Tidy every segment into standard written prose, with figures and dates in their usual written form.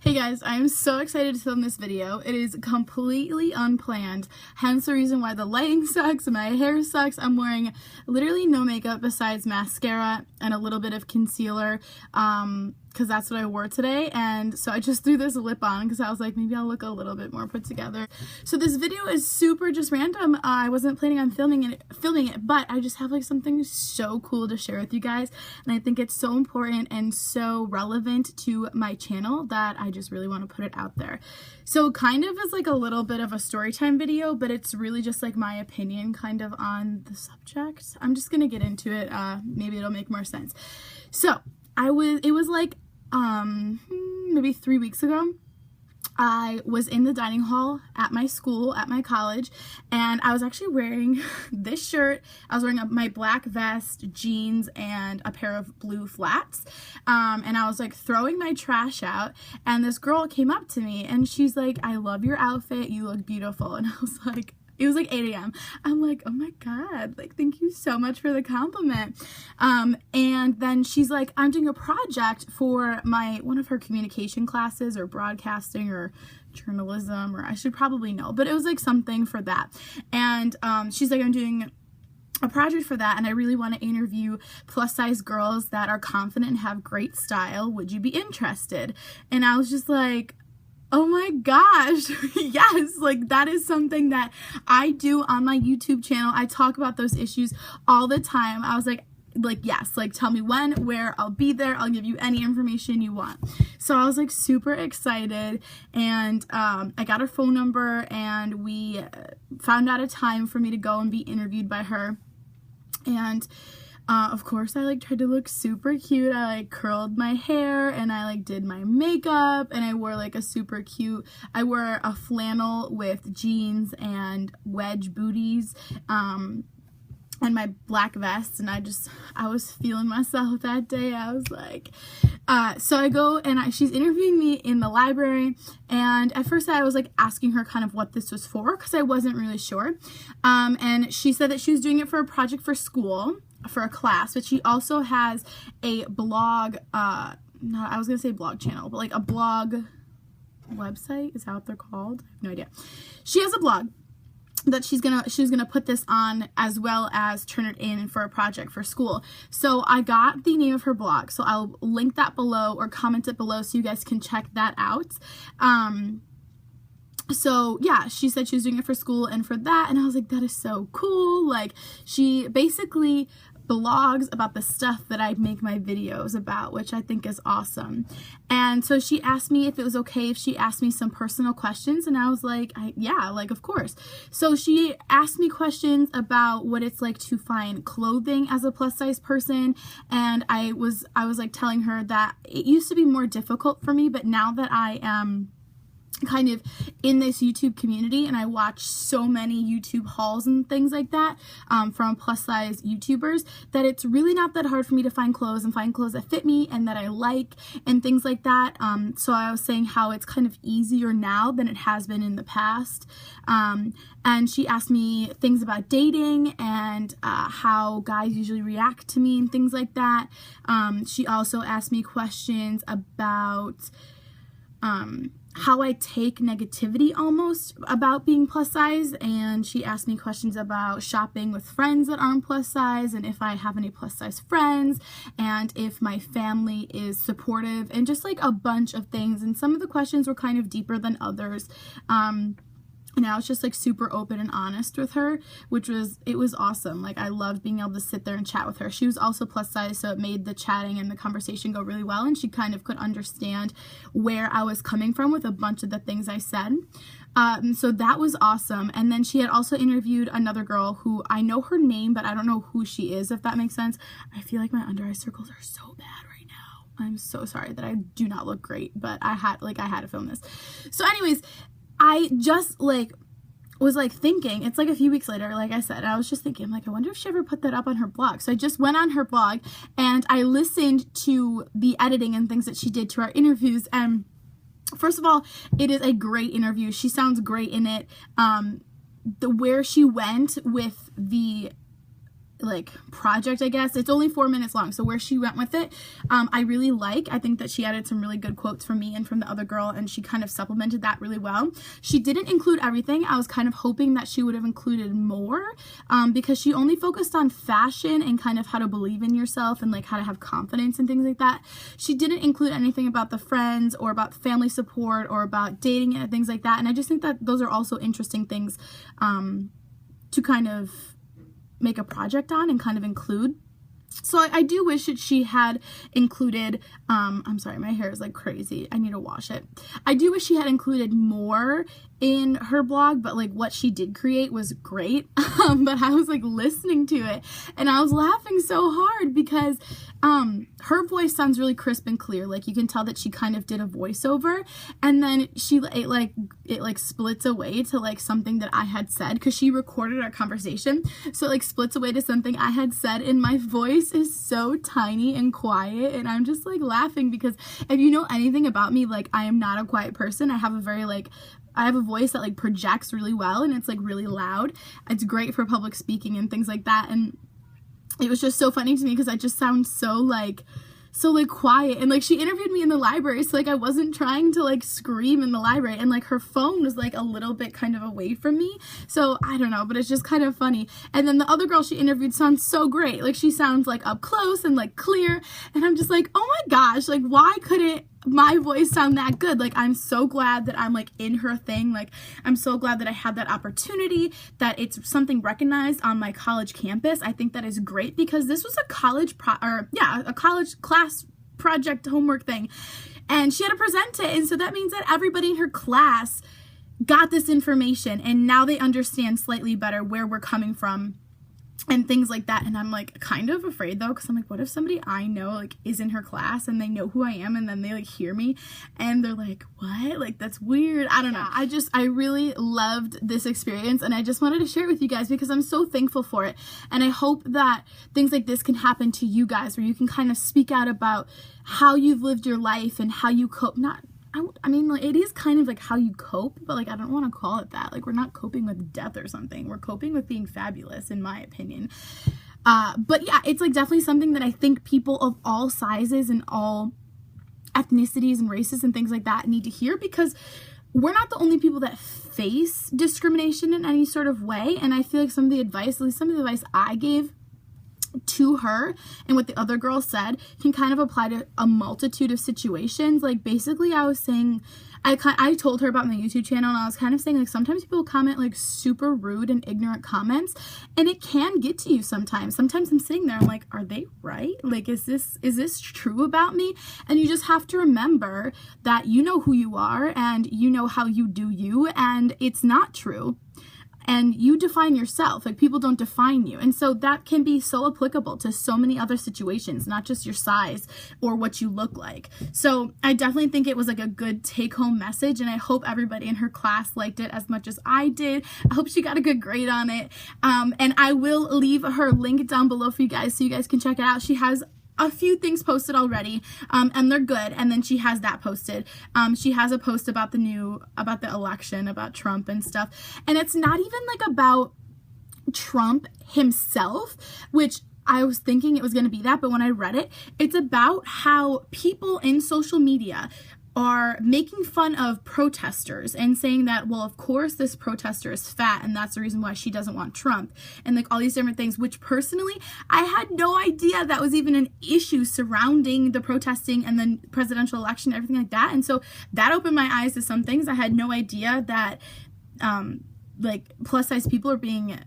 Hey guys, I am so excited to film this video. It is completely unplanned, hence the reason why the lighting sucks and my hair sucks. I'm wearing literally no makeup besides mascara and a little bit of concealer because that's what I wore today, and so I just threw this lip on because I was like, maybe I'll look a little bit more put together. So this video is super just random. I wasn't planning on filming it, but I just have like something so cool to share with you guys, and I think it's so important and so relevant to my channel that I just really want to put it out there. So kind of is like a little bit of a story time video, but it's really just like my opinion kind of on the subject. I'm just gonna get into it. Maybe it'll make more sense. So it was like maybe 3 weeks ago. I was in the dining hall at my school, at my college, and I was actually wearing this shirt. I was wearing my black vest, jeans, and a pair of blue flats. And I was like throwing my trash out, and this girl came up to me and she's like, "I love your outfit, you look beautiful." And I was like, it was like 8 a.m. I'm like, oh my god, like, thank you so much for the compliment. And then she's like, I'm doing a project for one of her communication classes, or broadcasting, or journalism, or I should probably know, but it was like something for that. And she's like, I'm doing a project for that, and I really want to interview plus size girls that are confident and have great style. Would you be interested? And I was just like, oh my gosh, yes, like that is something that I do on my YouTube channel. I talk about those issues all the time. I was like yes, like tell me when, where, I'll be there, I'll give you any information you want. So I was like super excited, and I got her phone number, and we found out a time for me to go and be interviewed by her. And of course I like tried to look super cute. I like curled my hair, and I like did my makeup, and I wore like I wore a flannel with jeans and wedge booties, and my black vest, and I was feeling myself that day. I was like, so I go, and she's interviewing me in the library, and at first I was like asking her kind of what this was for, because I wasn't really sure, and she said that she was doing it for a project for school, for a class, but she also has a blog, I was gonna say blog channel, but like a blog website, is that what they're called? I have no idea. She has a blog that she's gonna put this on, as well as turn it in for a project for school. So I got the name of her blog, so I'll link that below or comment it below so you guys can check that out. So yeah, she said she was doing it for school and for that, and I was like, that is so cool. Like, she basically blogs about the stuff that I make my videos about, which I think is awesome. And so she asked me if it was okay if she asked me some personal questions, and I was like, yeah, like, of course. So she asked me questions about what it's like to find clothing as a plus size person, and I was like telling her that it used to be more difficult for me, but now that I am kind of in this YouTube community, and I watch so many YouTube hauls and things like that from plus size YouTubers, that it's really not that hard for me to find clothes and find clothes that fit me and that I like and things like that. So I was saying how it's kind of easier now than it has been in the past. And she asked me things about dating and how guys usually react to me and things like that. She also asked me questions about how I take negativity almost about being plus size, and she asked me questions about shopping with friends that aren't plus size, and if I have any plus size friends, and if my family is supportive, and just like a bunch of things. And some of the questions were kind of deeper than others. And I was just like super open and honest with her, it was awesome. Like, I loved being able to sit there and chat with her. She was also plus size, so it made the chatting and the conversation go really well, and she kind of could understand where I was coming from with a bunch of the things I said. So that was awesome. And then she had also interviewed another girl who I know her name, but I don't know who she is, if that makes sense. I feel like my under eye circles are so bad right now. I'm so sorry that I do not look great, but I had to film this. So anyways, I just was thinking, it's like a few weeks later, like I said, I was just thinking, I'm like, I wonder if she ever put that up on her blog. So I just went on her blog and I listened to the editing and things that she did to our interviews. And first of all, it is a great interview. She sounds great in it. Where she went with the like project, I guess. It's only 4 minutes long, so where she went with it, I really like. I think that she added some really good quotes from me and from the other girl, and she kind of supplemented that really well. She didn't include everything. I was kind of hoping that she would have included more, because she only focused on fashion and kind of how to believe in yourself and like how to have confidence and things like that. She didn't include anything about the friends or about family support or about dating and things like that, and I just think that those are also interesting things to kind of make a project on and kind of include. So I do wish that she had included, I'm sorry, my hair is like crazy. I need to wash it. I do wish she had included more in her blog, but like what she did create was great. But I was like listening to it and I was laughing so hard because her voice sounds really crisp and clear. Like you can tell that she kind of did a voiceover, and then it like splits away to like something that I had said, because she recorded our conversation, so it like splits away to something I had said, and my voice is so tiny and quiet, and I'm just like laughing because if you know anything about me, like I am not a quiet person. I have a voice that like projects really well, and it's like really loud. It's great for public speaking and things like that. And it was just so funny to me because I just sound so quiet, and like she interviewed me in the library, so like I wasn't trying to like scream in the library, and like her phone was like a little bit kind of away from me, so I don't know, but it's just kind of funny. And then the other girl she interviewed sounds so great. Like she sounds like up close and like clear, and I'm just like, oh my gosh, like why couldn't my voice sound that good? Like I'm so glad that I'm like in her thing. Like I'm so glad that I had that opportunity, that it's something recognized on my college campus. I think that is great because this was a college class project homework thing, and she had to present it, and so that means that everybody in her class got this information, and now they understand slightly better where we're coming from and things like that. And I'm like kind of afraid though, because I'm like, what if somebody I know like is in her class and they know who I am, and then they like hear me and they're like, what? Like that's weird. I don't know. I really loved this experience, and I just wanted to share it with you guys because I'm so thankful for it. And I hope that things like this can happen to you guys, where you can kind of speak out about how you've lived your life and how you cope. I mean, like, it is kind of like how you cope, but like I don't want to call it that. Like we're not coping with death or something. We're coping with being fabulous, in my opinion. But yeah, it's like definitely something that I think people of all sizes and all ethnicities and races and things like that need to hear, because we're not the only people that face discrimination in any sort of way. And I feel like some of the advice I gave to her and what the other girl said can kind of apply to a multitude of situations. Like basically I was saying, I told her about my YouTube channel, and I was kind of saying like sometimes people comment like super rude and ignorant comments, and it can get to you sometimes. Sometimes I'm sitting there, I'm like, are they right? Like is this true about me? And you just have to remember that you know who you are and you know how you do you, and it's not true. And you define yourself, like people don't define you. And so that can be so applicable to so many other situations, not just your size or what you look like. So I definitely think it was like a good take home message, and I hope everybody in her class liked it as much as I did. I hope she got a good grade on it. And I will leave her link down below for you guys so you guys can check it out. She has a few things posted already, and they're good. And then she has that posted. She has a post about the election, about Trump and stuff. And it's not even like about Trump himself, which I was thinking it was going to be that, but when I read it, it's about how people in social media are making fun of protesters and saying that, well, of course this protester is fat and that's the reason why she doesn't want Trump, and like all these different things, which personally I had no idea that was even an issue surrounding the protesting and the presidential election, everything like that. And so that opened my eyes to some things. I had no idea that like plus size people are being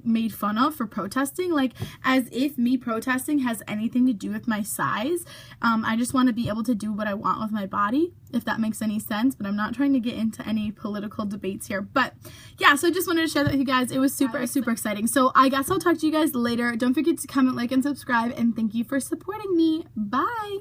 made fun of for protesting, like as if me protesting has anything to do with my size. I just want to be able to do what I want with my body, if that makes any sense, but I'm not trying to get into any political debates here. But yeah, so I just wanted to share that with you guys. It was super exciting. So I guess I'll talk to you guys later. Don't forget to comment, like, and subscribe, and thank you for supporting me. Bye.